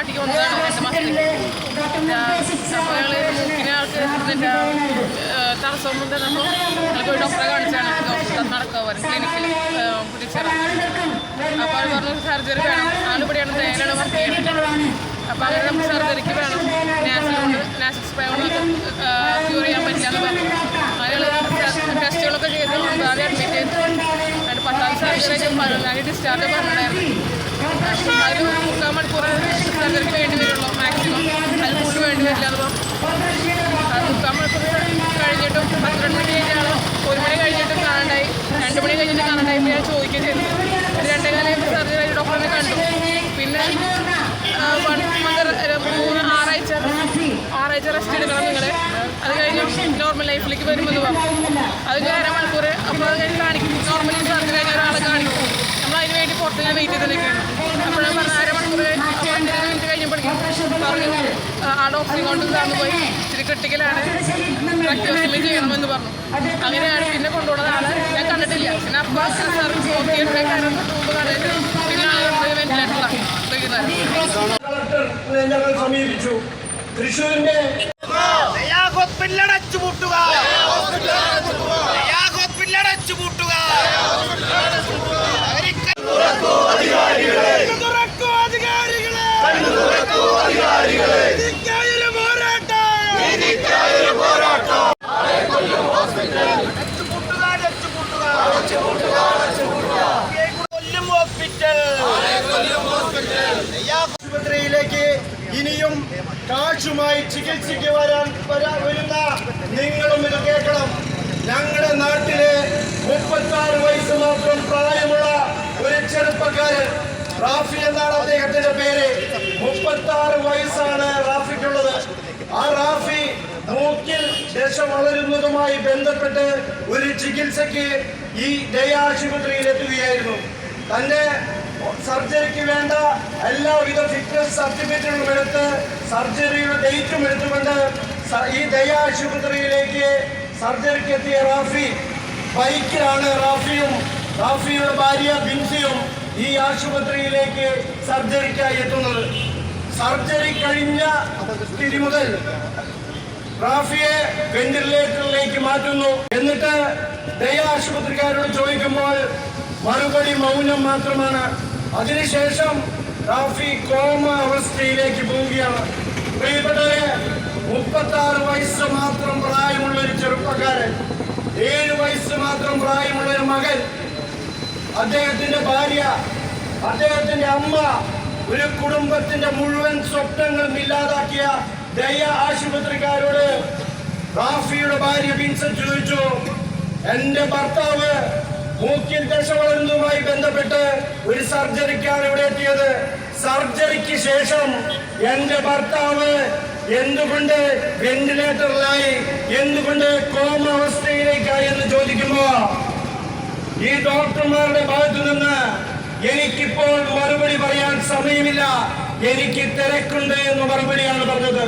നാട്ടിലേക്ക് വന്നതാണ് എൻ്റെ മസ്തിക്ക്. അപ്പോൾ മൂക്കിനെ ആൾക്ക് തടസ്സം തന്നപ്പോൾ ഞങ്ങൾക്ക് ഒരു ഡോക്ടറെ കാണിച്ചാണ് നടക്കുക ക്ലിനിക്കിൽ പുതിച്ചേറ. അപ്പോൾ അത് പറഞ്ഞു സർജറി വേണം, ആളിവിടെയാണ് തേയിലാണ് വർക്ക് ചെയ്യുന്നത്. അപ്പോൾ അങ്ങനെ നമുക്ക് സർജറിക്ക് വേണം, നാസിക് സ്പ്രേ കൊണ്ട് ക്യൂർ ചെയ്യാൻ പറ്റില്ല എന്ന് പറഞ്ഞു. അതിനുള്ള ടെസ്റ്റുകളൊക്കെ ചെയ്ത് ആദ്യം അഡ്മിറ്റ് ചെയ്ത് 10 സർജറി കഴിഞ്ഞ് ഡിസ്ചാർജ് പറഞ്ഞിട്ടുണ്ടായിരുന്നു. അതിൽ 3 മണിക്കൂർ സർജറിക്ക് വേണ്ടി വരുള്ളൂ മാക്സിമം, അതിൽ കൂടുതൽ വേണ്ടി വരില്ല എന്ന് പറഞ്ഞു. 3 മണിക്കൂർ കഴിഞ്ഞിട്ടും 12 മണി കഴിഞ്ഞാൽ 1 മണി കഴിഞ്ഞിട്ടും കാണണ്ടായി, 2 മണി കഴിഞ്ഞിട്ട് കാണണ്ടായി. ഞാൻ ചോദിക്കുകയും ചെയ്തു. 2 കാലം സർജറി കഴിഞ്ഞ് ഡോക്ടറിനെ കണ്ടു. പിന്നെ 6 ആഴ്ച റെസ്റ്റ് എടുക്കണം നിങ്ങൾ, അത് കഴിഞ്ഞ് നോർമൽ ലൈഫിലേക്ക് വരുമെന്ന് പറഞ്ഞു. അത് കഴിഞ്ഞ് 1/2 മണിക്കൂർ. അപ്പോൾ അത് കഴിഞ്ഞ് കാണിക്കും, നോർമലി സർജറി കഴിഞ്ഞ ഒരാളെ കാണിക്കും. നമ്മൾ അതിന് വേണ്ടി പുറത്ത് വെയിറ്റ് ചെയ്ത് നിൽക്കുകയാണ്. അപ്പോഴാണ് പറഞ്ഞത് 1/2 മണിക്കൂർ 15 മിനിറ്റ് കഴിഞ്ഞപ്പോഴേക്കും പറഞ്ഞു ആ ഡോക്ടറെ കൊണ്ട് തന്നു പോയി, ഇച്ചിരി ക്രിട്ടിക്കലാണ്, ട്രക്യോസ്റ്റമി ചെയ്യണമെന്ന് പറഞ്ഞു. അങ്ങനെയാണ് പിന്നെ കൊണ്ടുപോകുന്നത്. ആളെ ഞാൻ കണ്ടിട്ടില്ല. പിന്നെ അപ്പോൾ സാർ നോക്കിയിട്ട് കാരണം മുമ്പ് കണ്ടിട്ട് പിന്നെ ആളുകൾ വെന്റിലേറ്ററിലാണ് ഞങ്ങൾ സമീപിച്ചു. തൃശ്ശൂരിന്റെ ആശുപത്രിയിലേക്ക് ഇനിയും കാശുമായി ചികിത്സയ്ക്ക് വരുന്ന നിങ്ങളും ഇത് കേൾക്കണം. ഞങ്ങളുടെ നാട്ടിലെ 36 വയസ്സ് മാത്രം പ്രായമുള്ള ഒരു ചെറുപ്പക്കാരൻ, റാഫി എന്നാണ് അദ്ദേഹത്തിന്റെ പേര്. 36 വയസ്സാണ് റാഫിക്കുള്ളത്. ആ റാഫി മൂക്കിൽ ദശ വളരുന്നതുമായി ബന്ധപ്പെട്ട് ഒരു ചികിത്സയ്ക്ക് ഈ ദയ ആശുപത്രിയിൽ എത്തുകയായിരുന്നു. തന്റെ സർജറിക്ക് വേണ്ട എല്ലാവിധ ഫിറ്റ്നസ് സർട്ടിഫിക്കറ്റുകളും എടുത്ത് സർജറിയുടെ ഡേറ്റും എടുത്തുകൊണ്ട് ഈ ദയ ആശുപത്രിയിലേക്ക് സർജറിക്ക് എത്തിയ റാഫി ബൈക്കിലാണ് റാഫിയുടെ ഭാര്യ ബിൻസിയും ഈ ആശുപത്രിയിലേക്ക് സർജറിക്കായി എത്തുന്നത്. സർജറി കഴിഞ്ഞ സ്ഥിതി മുതൽ റാഫിയെ വെന്റിലേറ്ററിലേക്ക് മാറ്റുന്നു. എന്നിട്ട് ദയ ആശുപത്രിക്കാരോട് ചോദിക്കുമ്പോൾ മറുപടി മൗനം മാത്രമാണ്. അതിനുശേഷം റാഫി കോമ അവസ്ഥയിലേക്ക് പോവുകയാണ്. പ്രിയപ്പെട്ടവരെ, 36 വയസ്സ് മാത്രം പ്രായമുള്ള ഒരു ചെറുപ്പക്കാരൻ, 7 വയസ്സ് മാത്രം പ്രായമുള്ള ഒരു മകൻ, അദ്ദേഹത്തിന്റെ ഭാര്യ, അദ്ദേഹത്തിന്റെ അമ്മ, ഒരു കുടുംബത്തിന്റെ മുഴുവൻ സ്വപ്നങ്ങളും ഇല്ലാതാക്കിയ ദയ ആശുപത്രിക്കാരോട് റാഫിയുടെ ഭാര്യ ബിൻസെന്റ് ചോദിച്ചു, എന്റെ ഭർത്താവ് മൂക്കിൽ ദശ വളരുന്നതുമായി ബന്ധപ്പെട്ട് ഒരു സർജറിക്കാണ് ഇവിടെ എത്തിയത്. സർജറിക്ക് ശേഷം എന്റെ ഭർത്താവ് എന്തുകൊണ്ട് വെന്റിലേറ്ററിലായി, എന്തുകൊണ്ട് കോമ അവസ്ഥയിലേക്കായി എന്ന് ചോദിക്കുമ്പോ ഈ ഡോക്ടർമാരുടെ ഭാഗത്തു നിന്ന് എനിക്കിപ്പോൾ മറുപടി പറയാൻ സമയമില്ല, എനിക്ക് തിരക്കുണ്ട് എന്ന് മറുപടിയാണ് പറഞ്ഞത്.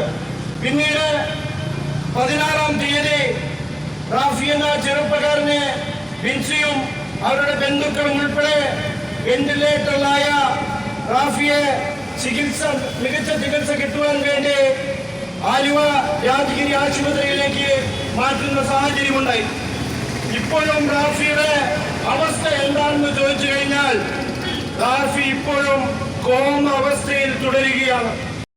പിന്നീട് 16-ാം തീയതി റാഫി എന്ന ചെറുപ്പക്കാരനെ ബിൻസിയും അവരുടെ ബന്ധുക്കളും ഉൾപ്പെടെ വെന്റിലേറ്ററിലായ റാഫിയെ മികച്ച ചികിത്സ കിട്ടുവാൻ വേണ്ടി ആലുവ രാജഗിരി ആശുപത്രിയിലേക്ക് മാറ്റുന്ന സാഹചര്യമുണ്ടായി. ഇപ്പോഴും റാഫിയുടെ അവസ്ഥ എന്താണെന്ന് ചോദിച്ചു കഴിഞ്ഞാൽ റാഫി ഇപ്പോഴും കോമ അവസ്ഥയിൽ തുടരുകയാണ്.